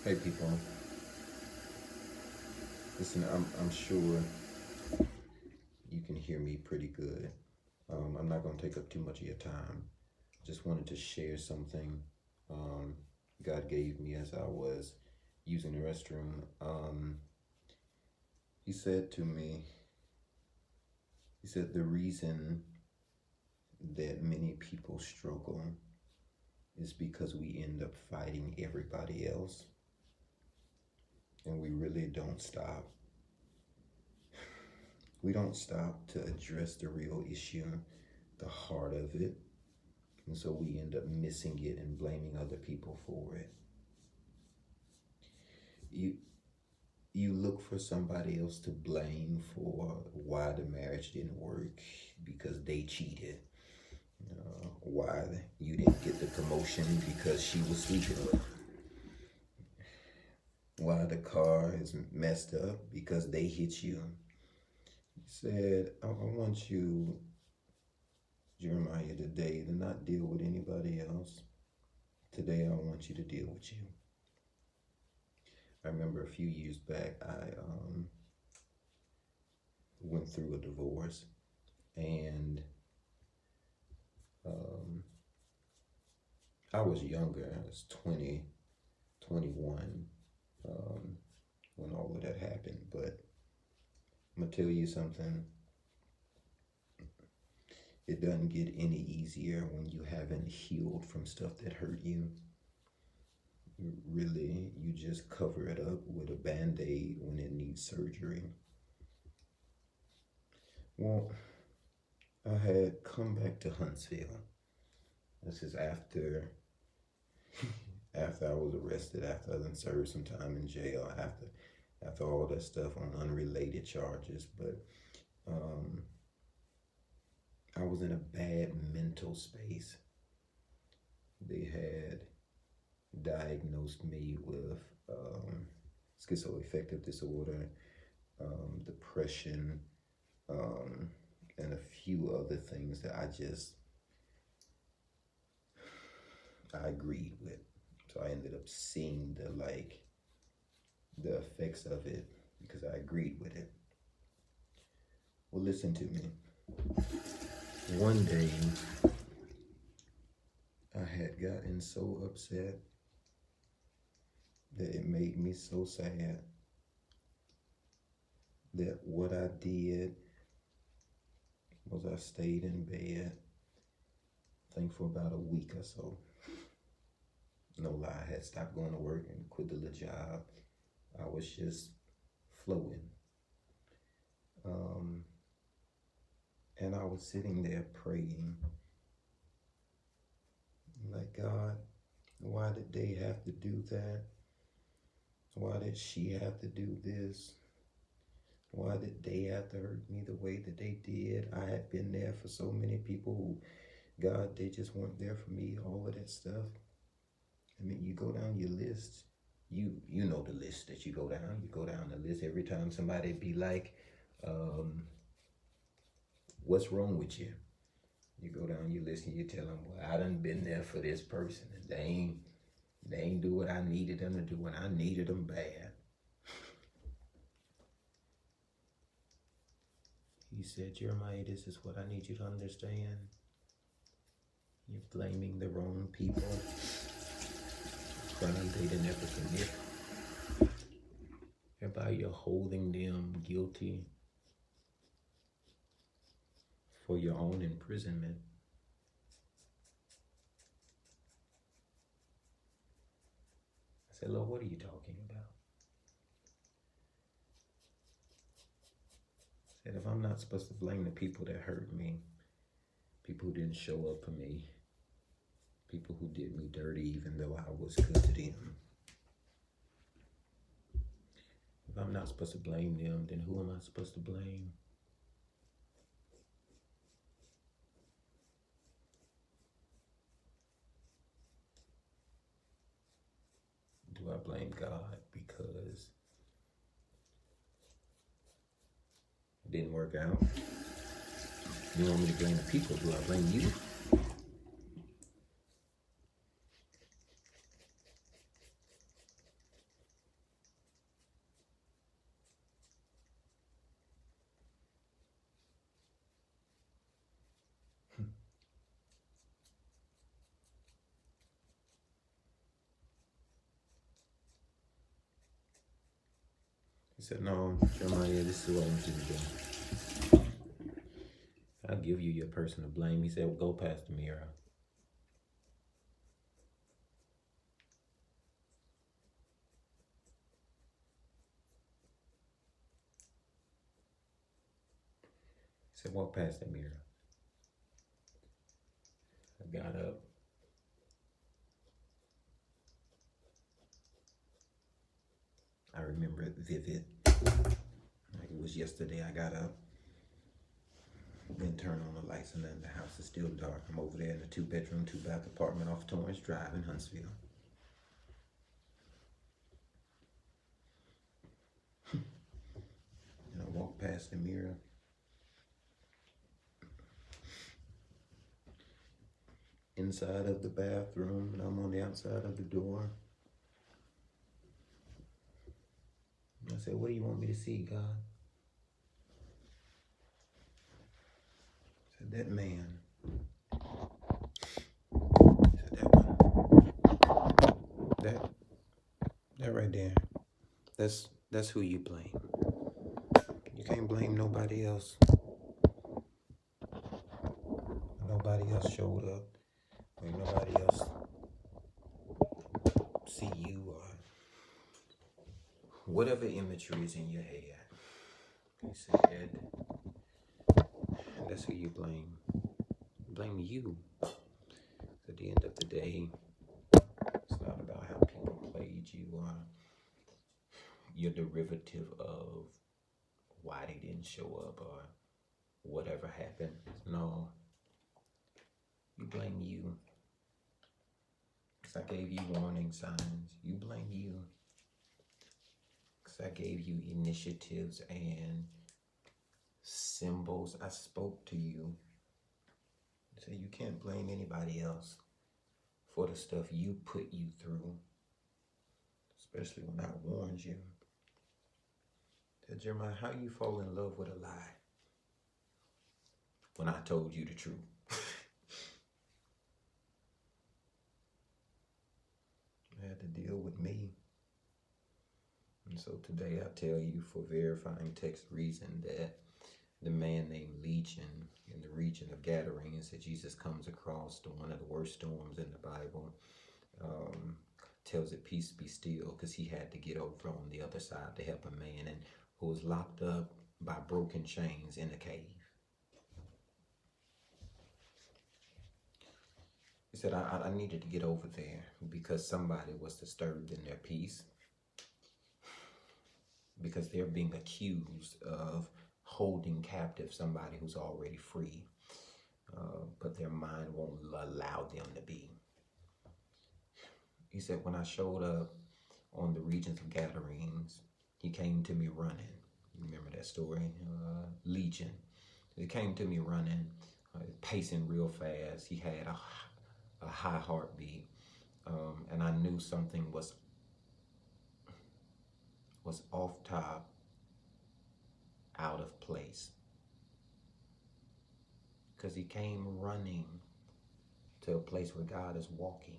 Hey people, listen, I'm sure you can hear me pretty good. I'm not going to take up too much of your time. Just wanted to share something um, God gave me as I was using the restroom. He said to me, he said, the reason that many people struggle is because we end up fighting everybody else and we really don't stop. We don't stop to address the real issue, the heart of it. And so we end up missing it and blaming other people for it. You you look for somebody else to blame for why the marriage didn't work because they cheated. Why you didn't get the promotion because she was sleeping with. Why the car is messed up because they hit you. He said, I want you, Jeremiah, today to not deal with anybody else. Today I want you to deal with you. I remember a few years back, I went through a divorce, and I was younger. I was 20, 21 when all of that happened. But I'm going to tell you something. It doesn't get any easier when you haven't healed from stuff that hurt you. Really, you just cover it up with a Band-Aid when it needs surgery. Well, I had come back to Huntsville. This is after I was arrested, after I done served some time in jail, after all that stuff on unrelated charges. But I was in a bad mental space. They had diagnosed me with schizoaffective disorder, depression, and a few other things that I agreed with. So I ended up seeing the effects of it because I agreed with it. Well, listen to me. One day, I had gotten so upset that it made me so sad that what I did was I stayed in bed, I think for about a week or so. No lie, I had stopped going to work and quit the little job. I was just floating. And I was sitting there praying, like, God, why did they have to do that? Why did she have to do this? Why did they have to hurt me the way that they did? I had been there for so many people who, God, they just weren't there for me, all of that stuff. I mean, you go down your list, you know the list that you go down the list every time somebody be like, what's wrong with you? You go down your list and you tell them, well, I done been there for this person and they ain't do what I needed them to do and I needed them bad. He said, Jeremiah, this is what I need you to understand. You're blaming the wrong people. Crime they didn't ever commit. Hereby you're holding them guilty for your own imprisonment. I said, Lord, what are you talking about? I said, if I'm not supposed to blame the people that hurt me, people who didn't show up for me, people who did me dirty even though I was good to them, if I'm not supposed to blame them, then who am I supposed to blame? Do I blame God because it didn't work out? You want me to blame the people? Do I blame you? He said, no, Jeremiah, this is what I want you to do. I'll give you your person to blame. He said, well, go past the mirror. He said, walk past the mirror. I got up. I remember it vivid. Like it was yesterday. I got up. Then turn on the lights, and then the house is still dark. I'm over there in a 2-bedroom, 2-bath apartment off Torrance Drive in Huntsville. And I walk past the mirror. Inside of the bathroom, and I'm on the outside of the door. I said, what do you want me to see, God? I said, that man. I said, that one. That right there. That's who you blame. You can't blame nobody else. Nobody else showed up. Or nobody else see you, or whatever imagery is in your head. He said, that's who you blame. Blame you. At the end of the day, it's not about how people played you or your derivative of why they didn't show up or whatever happened. No. You blame you. Because I gave you warning signs. You blame you. Because I gave you initiatives and symbols. I spoke to you. So you can't blame anybody else for the stuff you put you through. Especially when I warned you. Said, Jeremiah, how you fall in love with a lie when I told you the truth? I had to deal with me. And so today I tell you for verifying text reason that the man named Legion in the region of Gadarenes that Jesus comes across, one of the worst storms in the Bible, tells it peace be still, because he had to get over on the other side to help a man and who was locked up by broken chains in a cave. He said, I needed to get over there because somebody was disturbed in their peace, because they're being accused of holding captive somebody who's already free, but their mind won't allow them to be. He said, when I showed up on the regions of Gadarenes, he came to me running. Remember that story? Legion. He came to me running, pacing real fast. He had a high heartbeat, and I knew something was off top, out of place, because he came running to a place where God is walking.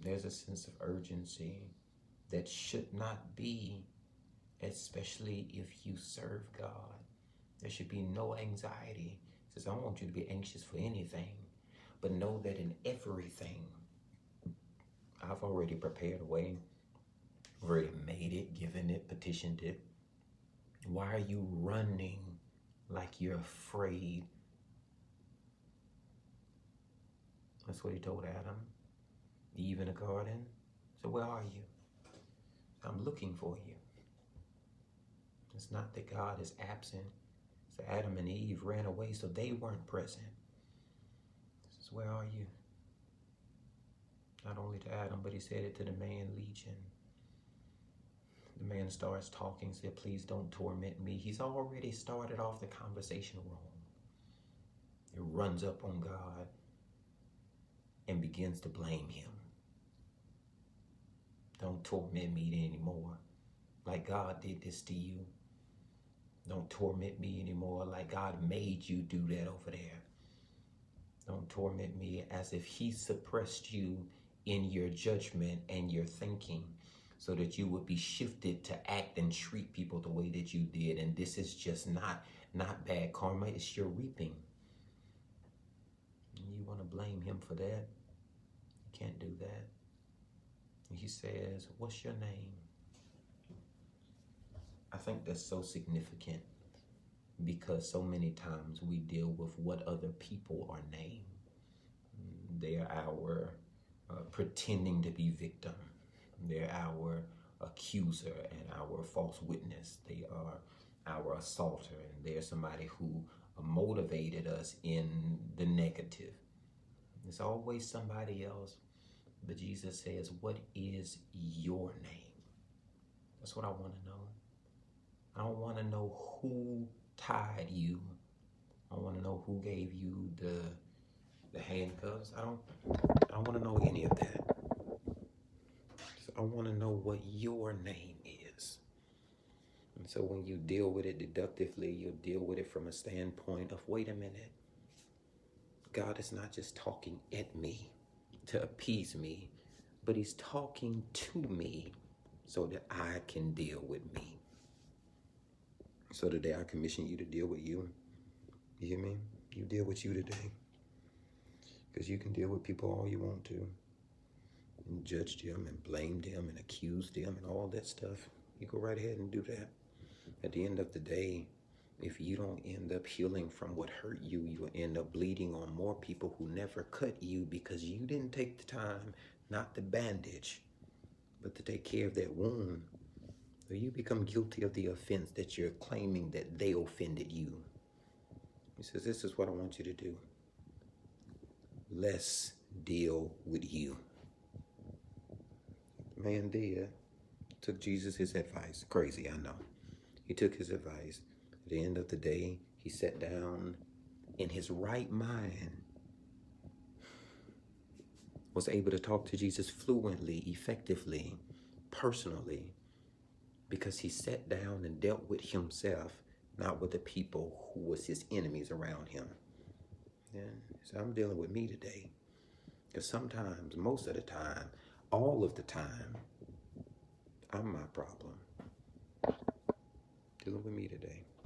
There's a sense of urgency that should not be, especially if you serve God. There should be no anxiety. He says, I don't want you to be anxious for anything, but know that in everything, I've already prepared a way, already made it, given it, petitioned it. Why are you running like you're afraid? That's what he told Adam, Eve in the garden. So where are you? I'm looking for you. It's not that God is absent. So Adam and Eve ran away, so they weren't present. This is, where are you? Not only to Adam, but he said it to the man Legion. The man starts talking, said, please don't torment me. He's already started off the conversation wrong. He runs up on God and begins to blame him. Don't torment me anymore like God did this to you. Don't torment me anymore like God made you do that over there. Don't torment me as if he suppressed you in your judgment and your thinking. so that you would be shifted to act and treat people the way that you did. And this is just not bad karma, it's your reaping. And you want to blame him for that? You can't do that. He says, what's your name? I think that's so significant because so many times we deal with what other people are named. They're our pretending to be victim. They're our accuser and our false witness. They are our assaulter, and they're somebody who motivated us in the negative. It's always somebody else. But Jesus says, what is your name? That's what I want to know. I don't want to know who tied you. I want to know who gave you the handcuffs. I don't want to know any of that. So I want to know what your name is. And so when you deal with it deductively, you'll deal with it from a standpoint of, wait a minute. God is not just talking at me to appease me, but he's talking to me so that I can deal with me. So today I commission you to deal with you. You hear me? You deal with you today. Because you can deal with people all you want to. And judge them and blame them and accuse them and all that stuff. You go right ahead and do that. At the end of the day, if you don't end up healing from what hurt you, you'll end up bleeding on more people who never cut you because you didn't take the time, not to bandage, but to take care of that wound. So you become guilty of the offense that you're claiming that they offended you. He says, this is what I want you to do. Let's deal with you. The man did. Took Jesus his advice. Crazy, I know. He took his advice. At the end of the day, he sat down in his right mind, was able to talk to Jesus fluently, effectively, personally, because he sat down and dealt with himself, not with the people who was his enemies around him. And so I'm dealing with me today. Because sometimes, most of the time, all of the time, I'm my problem. Dealing with me today.